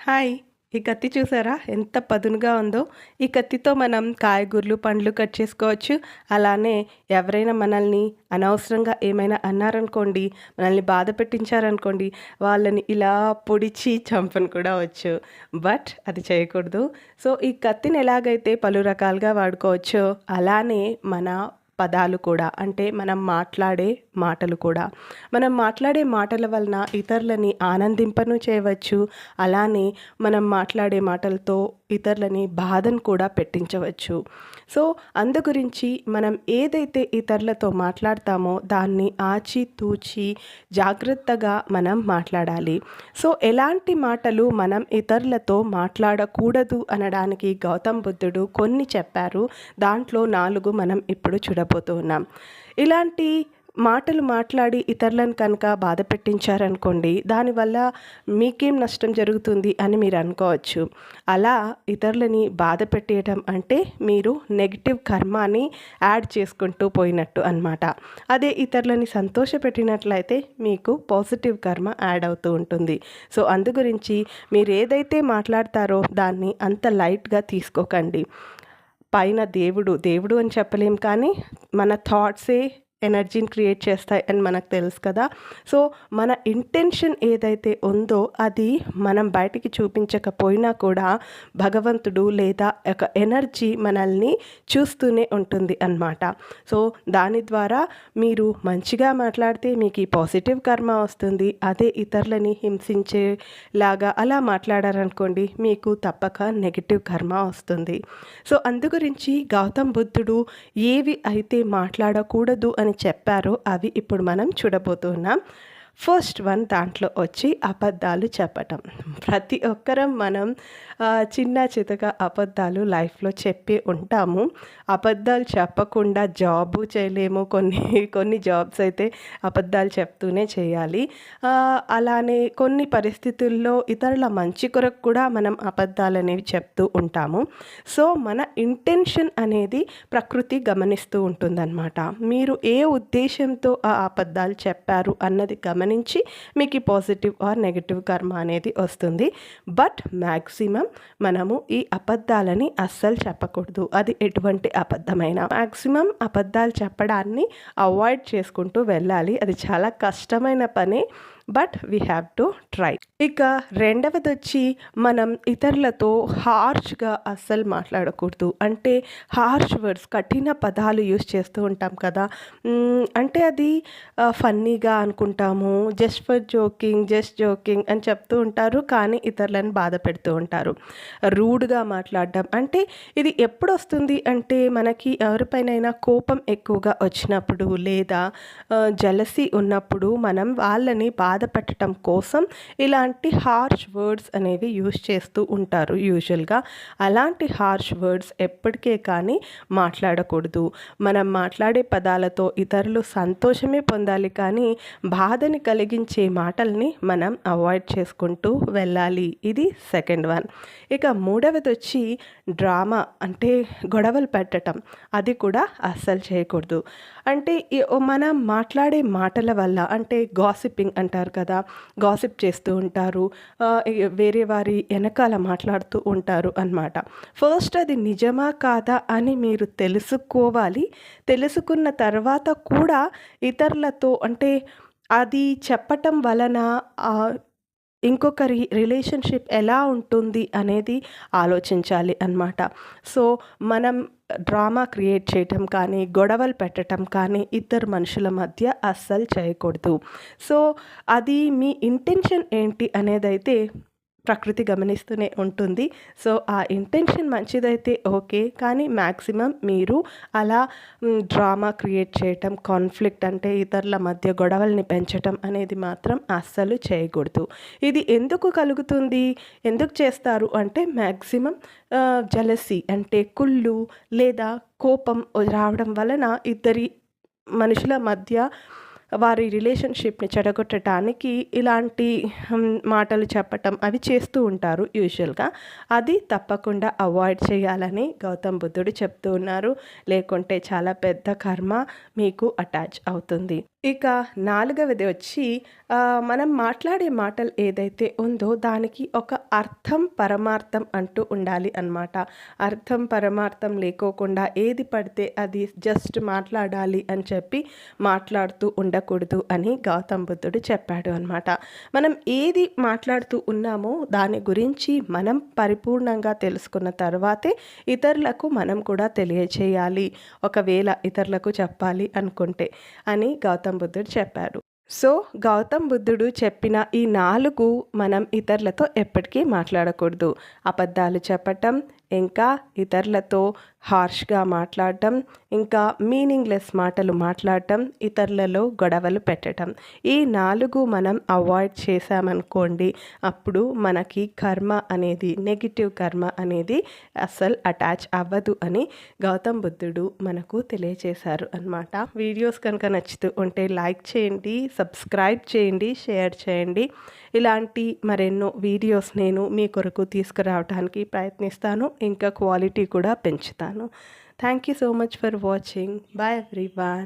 Hi! ఈ కత్తి చూసారా? ఎంత పదునుగా ఉందో. ఈ కత్తితో మనం కాయగూరలు, పండ్లు కట్ చేసుకోవచ్చు. అలానే ఎవరైనా మనల్ని అనవసరంగా ఏమైనా అన్నారనుకోండి, మనల్ని బాధ పెట్టించారనుకోండి, వాళ్ళని ఇలా పొడిచి చంపను కూడా వచ్చు. బట్ అది చేయకూడదు. సో, ఈ కత్తిని ఎలాగైతే పలు రకాలుగా వాడుకోవచ్చో, అలానే మన పదాలు కూడా, అంటే మనం మాట్లాడే మాటలు కూడా. మనం మాట్లాడే మాటల వలన ఇతరులని ఆనందింపను చేయవచ్చు. అలానే మనం మాట్లాడే మాటలతో ఇతరులని బాధను కూడా పెట్టించవచ్చు. సో, అందు గురించి మనం ఏదైతే ఇతరులతో మాట్లాడతామో దాన్ని ఆచితూచి జాగ్రత్తగా మనం మాట్లాడాలి. సో, ఎలాంటి మాటలు మనం ఇతరులతో మాట్లాడకూడదు అనడానికి గౌతమ్ బుద్ధుడు కొన్ని చెప్పారు. దాంట్లో 4 మనం ఇప్పుడు చూడబోతున్నాం. ఇలాంటి మాటలు మాట్లాడి ఇతరులను కనుక బాధ పెట్టించారనుకోండి, దానివల్ల మీకేం నష్టం జరుగుతుంది అని మీరు అనుకోవచ్చు. అలా ఇతరులని బాధ పెట్టేయటం అంటే మీరు నెగిటివ్ కర్మాని యాడ్ చేసుకుంటూ పోయినట్టు అన్నమాట. అదే ఇతరులని సంతోషపెట్టినట్లయితే మీకు పాజిటివ్ కర్మ యాడ్ అవుతూ ఉంటుంది. సో, అందు గురించి మీరు ఏదైతే మాట్లాడతారో దాన్ని అంత లైట్గా తీసుకోకండి. పైన దేవుడు అని చెప్పలేం, కానీ మన థాట్సే ఎనర్జీని క్రియేట్ చేస్తాయి అని మనకు తెలుసు కదా. సో, మన ఇంటెన్షన్ ఏదైతే ఉందో అది మనం బయటికి చూపించకపోయినా కూడా భగవంతుడు లేదా ఒక ఎనర్జీ మనల్ని చూస్తూనే ఉంటుంది అన్నమాట. సో, దాని ద్వారా మీరు మంచిగా మాట్లాడితే మీకు ఈ పాజిటివ్ కర్మ వస్తుంది. అదే ఇతరులని హింసించేలాగా అలా మాట్లాడారనుకోండి, మీకు తప్పక నెగిటివ్ కర్మ వస్తుంది. సో, అందు గురించి గౌతమ్ బుద్ధుడు ఏవి అయితే మాట్లాడకూడదు అని చెప్పారో అవి ఇప్పుడు మనం చూడబోతున్నాం. ఫస్ట్ వన్ దాంట్లో వచ్చి అబద్ధాలు చెప్పటం. ప్రతి ఒక్కరం మనం చిన్న చితక అబద్ధాలు లైఫ్లో చెప్పి ఉంటాము. అబద్ధాలు చెప్పకుండా జాబు చేయలేము. కొన్ని జాబ్స్ అయితే అబద్ధాలు చెప్తూనే చేయాలి. అలానే కొన్ని పరిస్థితుల్లో ఇతరుల మంచి కొరకు కూడా మనం అబద్ధాలు అనేవి చెప్తూ ఉంటాము. సో, మన ఇంటెన్షన్ అనేది ప్రకృతి గమనిస్తూ ఉంటుందన్నమాట. మీరు ఏ ఉద్దేశంతో ఆ అబద్ధాలు చెప్పారు అన్నది గమనించి మీకు పాజిటివ్ ఆర్ నెగిటివ్ కర్మ అనేది వస్తుంది. బట్ మ్యాక్సిమం మనము ఈ అబద్ధాలని అస్సలు చెప్పకూడదు. అది ఎటువంటి అబద్ధమైనా మ్యాక్సిమం అబద్ధాలు చెప్పడాన్ని అవాయిడ్ చేసుకుంటూ వెళ్ళాలి. అది చాలా కష్టమైన పని, but we have to try. ఇక రెండవది వచ్చి మనం ఇతరులతో హార్ష్గా అస్సలు మాట్లాడకూడదు. అంటే హార్ష్ వర్డ్స్, కఠిన పదాలు యూస్ చేస్తూ ఉంటాం కదా. అంటే అది ఫన్నీగా అనుకుంటాము, జస్ట్ జోకింగ్ అని చెప్తూ ఉంటారు, కానీ ఇతరులను బాధ పెడుతూ ఉంటారు. రూడ్గా మాట్లాడడం అంటే ఇది ఎప్పుడు వస్తుంది అంటే మనకి ఎవరిపైనైనా కోపం ఎక్కువగా వచ్చినప్పుడు లేదా జలసీ ఉన్నప్పుడు మనం వాళ్ళని బాధ పెట్టడం కోసం ఇలాంటి హార్ష్ వర్డ్స్ అనేవి యూస్ చేస్తూ ఉంటారు యూజువల్గా. అలాంటి హార్ష్ వర్డ్స్ ఎప్పటికే కానీ మాట్లాడకూడదు. మనం మాట్లాడే పదాలతో ఇతరులు సంతోషమే పొందాలి, కానీ బాధని కలిగించే మాటల్ని మనం అవాయిడ్ చేసుకుంటూ వెళ్ళాలి. ఇది సెకండ్ వన్. ఇక మూడవది వచ్చి డ్రామా, అంటే గొడవలు పెట్టడం. అది కూడా అస్సలు చేయకూడదు. అంటే మనం మాట్లాడే మాటల వల్ల, అంటే గాసిపింగ్ అంటారు కదా, గాసిప్ చేస్తూ ఉంటారు, వేరే వారి వెనకాల మాట్లాడుతూ ఉంటారు అన్నమాట. ఫస్ట్ అది నిజమా కాదా అని మీరు తెలుసుకోవాలి. తెలుసుకున్న తర్వాత కూడా ఇతరులతో, అంటే అది చెప్పటం వలన ఇంకొకరి రిలేషన్షిప్ ఎలా ఉంటుంది అనేది ఆలోచించాలి అన్నమాట. సో, మనం డ్రామా క్రియేట్ చేయటం కానీ, గొడవలు పెట్టడం కానీ ఇద్దరు మనుషుల మధ్య అస్సలు చేయకూడదు. సో, అది మీ ఇంటెన్షన్ ఏంటి అనేదైతే ప్రకృతి గమనిస్తూనే ఉంటుంది. సో, ఆ ఇంటెన్షన్ మంచిదైతే ఓకే, కానీ మ్యాక్సిమం మీరు అలా డ్రామా క్రియేట్ చేయటం, కాన్ఫ్లిక్ట్ అంటే ఇతరుల మధ్య గొడవల్ని పెంచటం అనేది మాత్రం అస్సలు చేయకూడదు. ఇది ఎందుకు కలుగుతుంది, ఎందుకు చేస్తారు అంటే మ్యాక్సిమం జలసీ అంటే కుళ్ళు లేదా కోపం రావడం వలన ఇద్దరి మనుషుల మధ్య వారి రిలేషన్షిప్ని చెడగొట్టడానికి ఇలాంటి మాటలు చెప్పటం అవి చేస్తూ ఉంటారు యూజువల్గా. అది తప్పకుండా అవాయిడ్ చేయాలని గౌతమ్ బుద్ధుడు చెప్తూ ఉన్నారు. లేకుంటే చాలా పెద్ద కర్మ మీకు అటాచ్ అవుతుంది. ఇక నాలుగవది వచ్చి మనం మాట్లాడే మాటలు ఏదైతే ఉందో దానికి ఒక అర్థం, పరమార్థం అంటూ ఉండాలి అన్నమాట. అర్థం, పరమార్థం లేకోకుండా ఏది పడితే అది జస్ట్ మాట్లాడాలి అని చెప్పి మాట్లాడుతూ ఉండకూడదు అని గౌతమ్ బుద్ధుడు చెప్పాడు అన్నమాట. మనం ఏది మాట్లాడుతూ ఉన్నామో దాని గురించి మనం పరిపూర్ణంగా తెలుసుకున్న తర్వాతే ఇతరులకు మనం కూడా తెలియచేయాలి. ఒకవేళ ఇతరులకు చెప్పాలి అనుకుంటే అని గౌతమ్ బుద్ధుడు చెప్పారు. సో, గౌతమ్ బుద్ధుడు చెప్పిన ఈ 4 మనం ఇతరులతో ఎప్పటికీ మాట్లాడకూడదు. అబద్ధాలు చెప్పటం, ఇంకా ఇతరులతో హార్ష్‌గా మాట్లాడటం, ఇంకా మీనింగ్‌లెస్ మాటలు మాట్లాడటం, ఇతరులలో గొడవలు పెట్టటం. ఈ 4 మనం అవాయిడ్ చేశామనుకోండి, అప్పుడు మనకి కర్మ అనేది నెగెటివ్ కర్మ అనేది అస్సలు అటాచ్ అవ్వదు అని గౌతమ్ బుద్ధుడు మనకు తెలియచేశారు అన్నమాట. వీడియోస్ కనుక నచ్చుతూ ఉంటే లైక్ చేయండి, సబ్స్క్రైబ్ చేయండి, షేర్ చేయండి. ఇలాంటి మరెన్నో వీడియోస్ నేను మీ కొరకు తీసుకురావడానికి ప్రయత్నిస్తాను. ఇంకా క్వాలిటీ కూడా పెంచుతాను. Thank you so much for watching. Bye everyone.